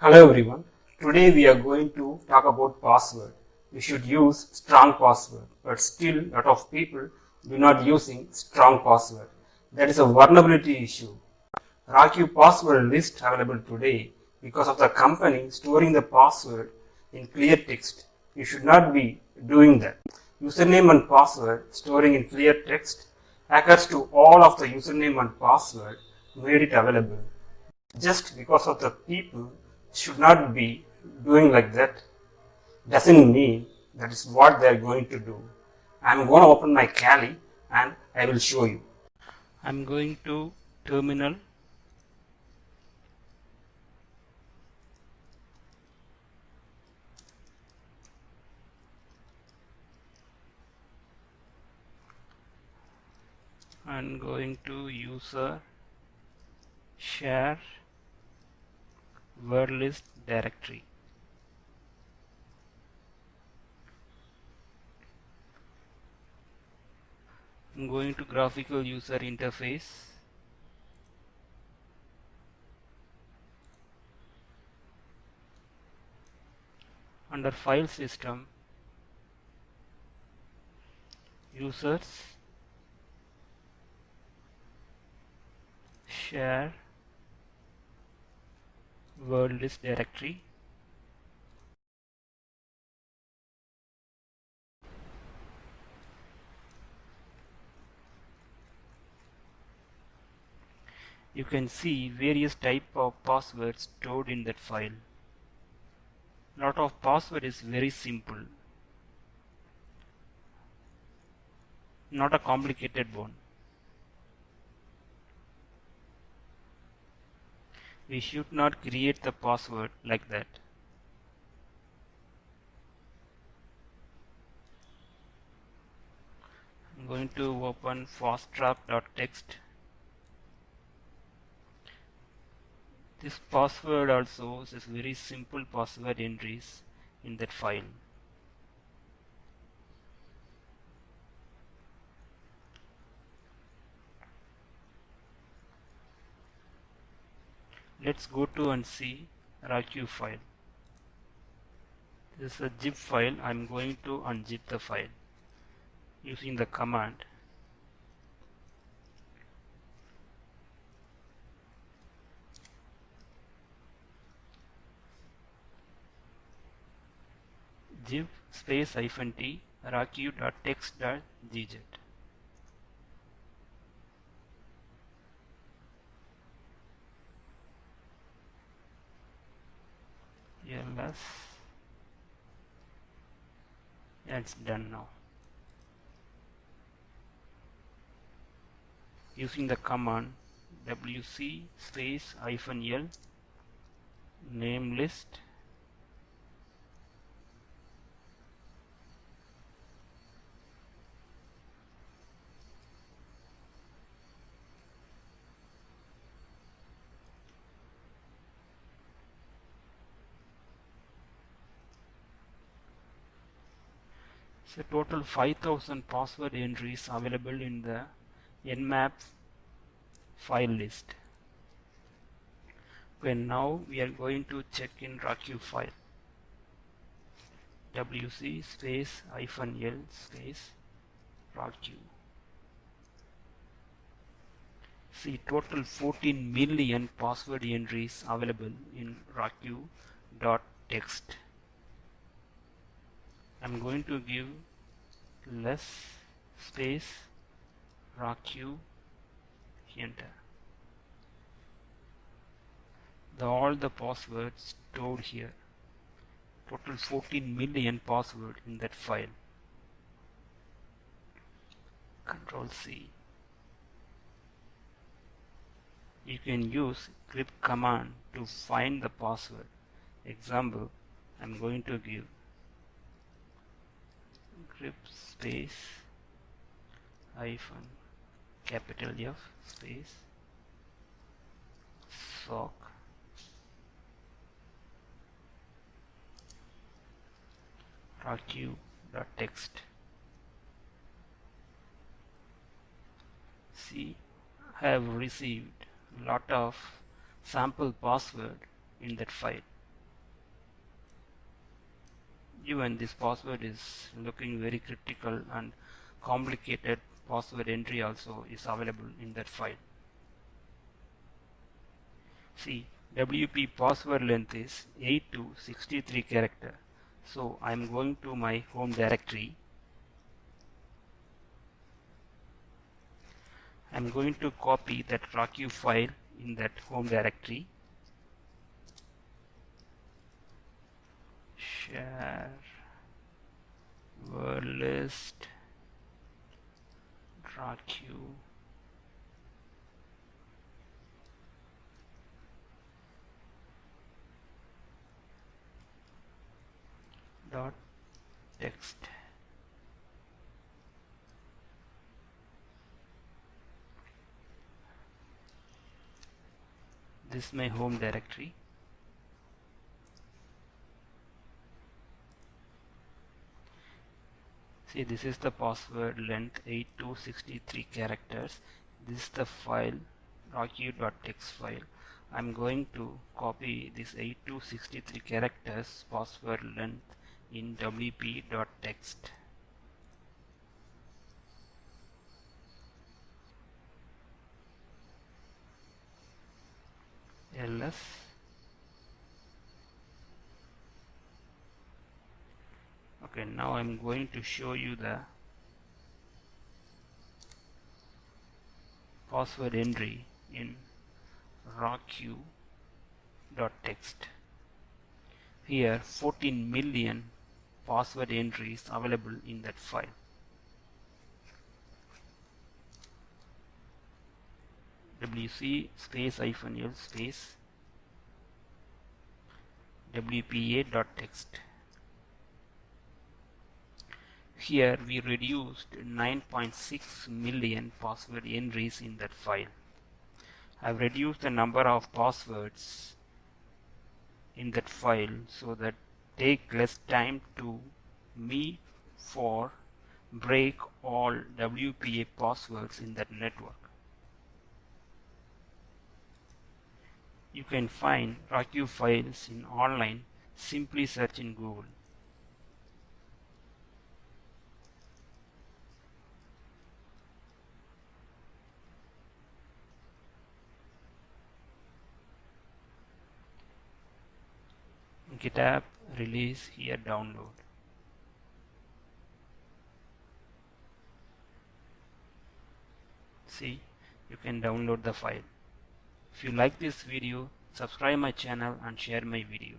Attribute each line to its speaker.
Speaker 1: Hello everyone. Today we are going to talk about password. We should use strong password, but still a lot of people do not using strong password. That is a vulnerability issue. Rockyou password list available today because of the company storing the password in clear text. You should not be doing that. Username and password storing in clear text. Hackers to all of the username and password made it available. Just because of the people should not be doing like that doesn't mean that is what they are going to do. I'm going to open my Kali and I will show you. I'm going to terminal. I'm going to user share word list directory. I'm going to graphical user interface. Under file system, users share word list directory. You can see various type of passwords stored in that file. Lot of password is very simple, not a complicated one. We should not create the password like that. I'm going to open fasttrack.txt. This password also is very simple password entries in that file. Let's go to and see Rockyou file. This is a zip file. I'm going to unzip the file using the command zip space -t Rockyou.txt.gz. ls. Yeah, it's done now. Using the command wc space -l name list so total 5000 password entries available in the nmap file list. Okay, now we are going to check in Rockyou file. wc space -l space Rockyou. See, total 14 million password entries available in Rockyou.txt. I'm going to give less space Rockyou, enter. All the passwords stored here. Total 14 million password in that file. Control C. You can use crypt command to find the password. Example, I'm going to give crypt space hyphen capital F space soc Rockyou.txt. See, I have received lot of sample password in that file. Even this password is looking very critical, and complicated password entry also is available in that file. See, WP password length is 8 to 63 character. So I am going to my home directory. I am going to copy that Rockyou file in that home directory. Share word list Rockyou dot text. This is my home directory. See, this is the password length 8 to 63 characters. This is the file Rockyou.txt file. I'm going to copy this 8 to 63 characters password length in wp.txt. ls Okay, now I'm going to show you the password entry in Rockyou.txt. Here 14 million password entries available in that file. wc space -l space wpa.txt. Here we reduced 9.6 million password entries in that file. I've reduced the number of passwords in that file so that take less time to me for break all WPA passwords in that network. You can find Rockyou files in online. Simply search in Google. GitHub release, here download. See, you can download the file. If you like this video, subscribe my channel and share my video.